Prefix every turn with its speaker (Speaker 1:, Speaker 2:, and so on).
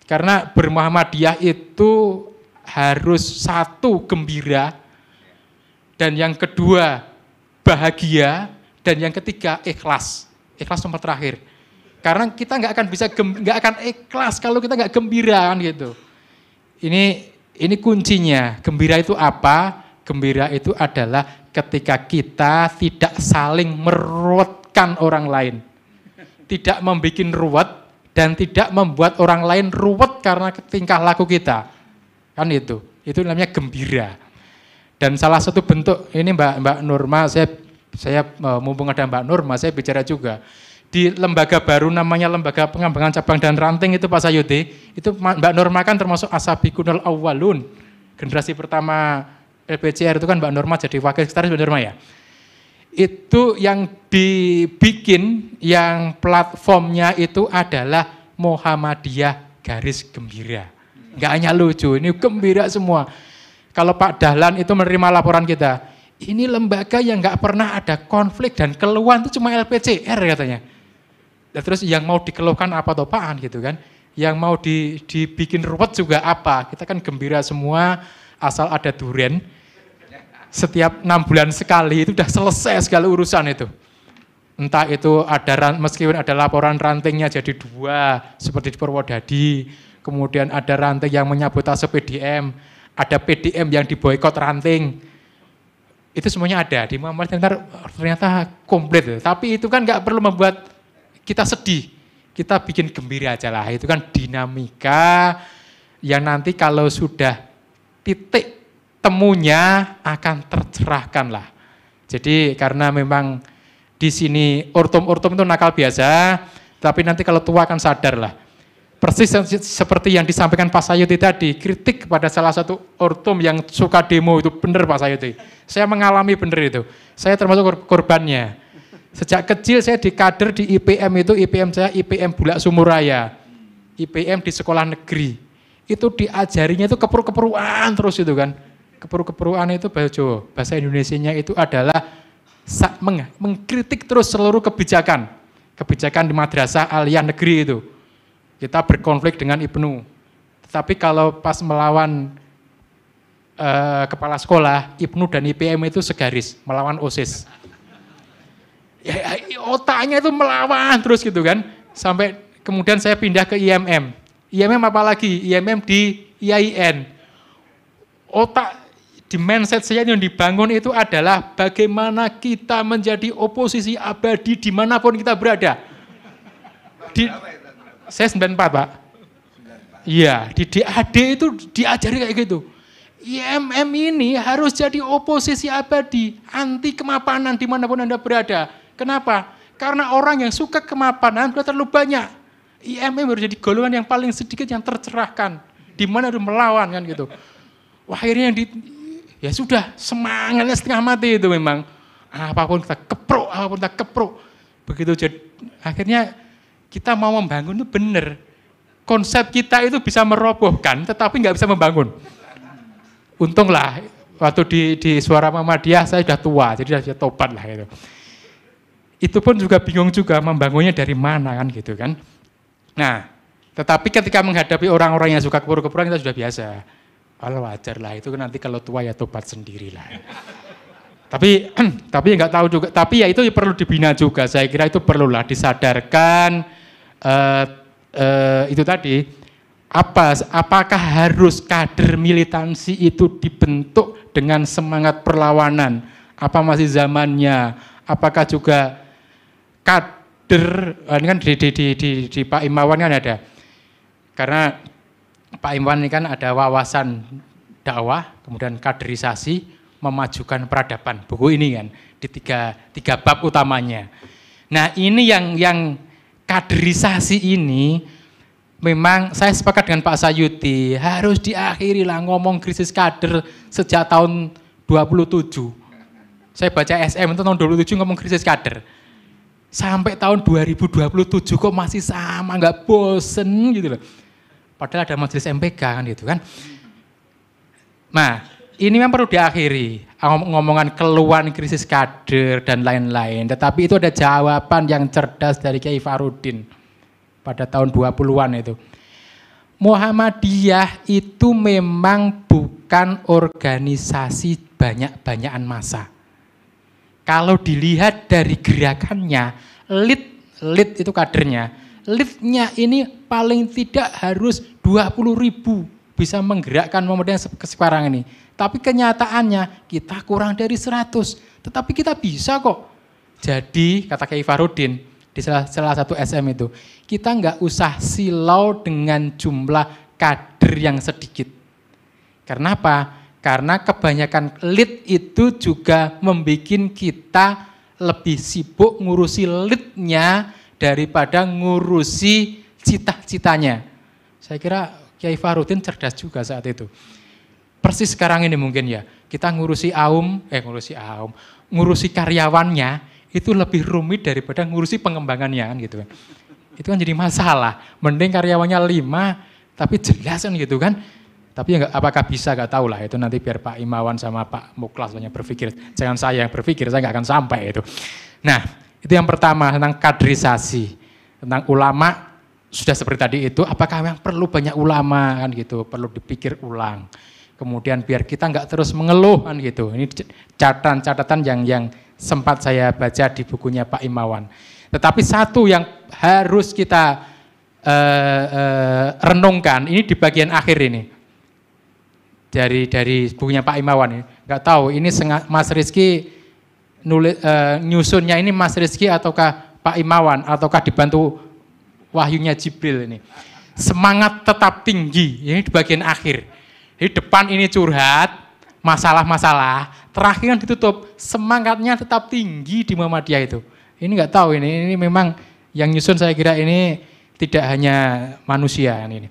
Speaker 1: Karena bermuhammadiyah itu harus satu gembira, dan yang kedua bahagia, dan yang ketiga ikhlas. Ikhlas nomor terakhir. Karena kita nggak akan bisa nggak akan ikhlas kalau kita nggak gembira kan gitu. Ini kuncinya. Gembira itu apa? Gembira itu adalah ketika kita tidak saling meruwetkan orang lain, tidak membuat ruwet dan tidak membuat orang lain ruwet karena tingkah laku kita, kan itu namanya gembira. Dan salah satu bentuk ini Mbak Nurma, saya mumpung ada Mbak Nurma, saya bicara juga di lembaga baru namanya Lembaga Pengembangan Cabang dan Ranting itu Pak Sayuti, itu Mbak Nurma kan termasuk asabiqunal awwalun, generasi pertama LPCR itu kan Mbak Nurma jadi wakil sekretaris Mbak Nurma ya. Itu yang dibikin, yang platformnya itu adalah Muhammadiyah garis gembira. Enggak hanya lucu, ini gembira semua. Kalau Pak Dahlan itu menerima laporan kita, ini lembaga yang enggak pernah ada konflik dan keluhan itu cuma LPCR katanya. Dan terus yang mau dikeluhkan apa atau apaan gitu kan. Yang mau dibikin ruwet juga apa. Kita kan gembira semua asal ada duren. Setiap 6 bulan sekali itu udah selesai segala urusan itu. Entah itu ada, meskipun ada laporan rantingnya jadi 2 seperti di Purwodadi, kemudian ada ranting yang menyabotase PDM, ada PDM yang diboikot ranting. Itu semuanya ada di Muhammadiyah, ternyata komplit. Tapi itu kan nggak perlu membuat kita sedih. Kita bikin gembira aja lah. Itu kan dinamika yang nanti kalau sudah titik temunya akan tercerahkan lah. Jadi karena memang di sini ortum-ortum itu nakal biasa, tapi nanti kalau tua akan sadar lah. Persis seperti yang disampaikan Pak Sayuti tadi, kritik kepada salah satu ortum yang suka demo itu benar Pak Sayuti. Saya mengalami benar itu. Saya termasuk korbannya. Sejak kecil saya dikader di IPM itu, IPM saya IPM Bulak Sumuraya. IPM di sekolah negeri. Itu diajarinya itu keperu-keperuan terus itu kan. Keperu-keperuan itu bahasa Indonesianya itu adalah mengkritik terus seluruh kebijakan. Kebijakan di madrasah aliyah negeri itu. Kita berkonflik dengan Ibnu. Tetapi kalau pas melawan kepala sekolah, Ibnu dan IPM itu segaris, melawan OSIS. Ya, otaknya itu melawan terus gitu kan. Sampai kemudian saya pindah ke IMM. IMM apa lagi? IMM di IAIN. Otak di mindset saya yang dibangun itu adalah bagaimana kita menjadi oposisi abadi dimanapun kita berada. Saya 94 Pak. Iya, di DAD itu diajari kayak gitu. IMM ini harus jadi oposisi abadi, anti kemapanan dimanapun Anda berada. Kenapa? Karena orang yang suka kemapanan sudah terlalu banyak. IMM harus jadi golongan yang paling sedikit yang tercerahkan. Di mana harus melawan kan gitu. Wah, akhirnya ya sudah semangatnya setengah mati itu memang. Apapun kita keprok. Begitu jadi akhirnya kita mau membangun itu benar. Konsep kita itu bisa merobohkan tetapi nggak bisa membangun. Untunglah waktu di Suara Muhammadiyah saya sudah tua, jadi sudah tobat lah itu. Itu pun juga bingung juga membangunnya dari mana kan gitu kan. Nah, tetapi ketika menghadapi orang-orang yang suka kepuru-kepuruan kita sudah biasa. Kalau wajar lah, itu nanti kalau tua ya tobat sendirilah. Tapi nggak tahu juga, tapi ya itu perlu dibina juga. Saya kira itu perlulah disadarkan itu tadi. Apakah harus kader militansi itu dibentuk dengan semangat perlawanan? Apa masih zamannya? Apakah juga kader, ini kan di Pak Imawan kan ada, karena Pak Imawan ini kan ada wawasan dakwah, kemudian kaderisasi, memajukan peradaban, buku ini kan, di tiga bab utamanya. Nah ini yang kaderisasi ini, memang saya sepakat dengan Pak Sayuti, harus diakhiri lah ngomong krisis kader sejak tahun 27. Saya baca SM itu tahun 27 ngomong krisis kader. Sampai tahun 2027 kok masih sama, nggak bosen gitu loh. Padahal ada majelis MPK kan gitu kan. Nah, ini memang perlu diakhiri. Ngomongan keluhan krisis kader dan lain-lain. Tetapi itu ada jawaban yang cerdas dari Kiai Farudin pada tahun 20-an itu. Muhammadiyah itu memang bukan organisasi banyak-banyakan massa. Kalau dilihat dari gerakannya, lead itu kadernya, leadnya ini paling tidak harus 20.000 bisa menggerakkan Muhammadiyah sekarang ini. Tapi kenyataannya kita kurang dari 100, tetapi kita bisa kok. Jadi kata Kiai Farudin di salah satu SM itu, kita nggak usah silau dengan jumlah kader yang sedikit. Karena apa? Karena kebanyakan lead itu juga membuat kita lebih sibuk ngurusi leadnya daripada ngurusi cita-citanya. Saya kira Kiai Farudin cerdas juga saat itu. Persis sekarang ini mungkin ya, kita ngurusi karyawannya itu lebih rumit daripada ngurusi pengembangannya kan gitu. Itu kan jadi masalah. Mending karyawannya 5 tapi jelas kan gitu kan. Tapi ya apakah bisa nggak tahu lah, itu nanti biar Pak Imawan sama Pak Muklas banyak berpikir. Jangan saya yang berpikir, saya nggak akan sampai itu. Nah, itu yang pertama tentang kaderisasi. Tentang ulama sudah seperti tadi itu, apakah memang perlu banyak ulama kan gitu, perlu dipikir ulang. Kemudian biar kita nggak terus mengeluh kan gitu. Ini catatan yang sempat saya baca di bukunya Pak Imawan. Tetapi satu yang harus kita renungkan, ini di bagian akhir ini. Dari bukunya Pak Imawan ini. Nggak tahu ini Mas Rizky nyusunnya ini Mas Rizky ataukah Pak Imawan ataukah dibantu wahyunya Jibril ini. Semangat tetap tinggi, ini di bagian akhir. Di depan ini curhat, masalah-masalah, terakhir ditutup, semangatnya tetap tinggi di Muhammadiyah itu. Ini nggak tahu ini memang yang nyusun saya kira ini tidak hanya manusia ini.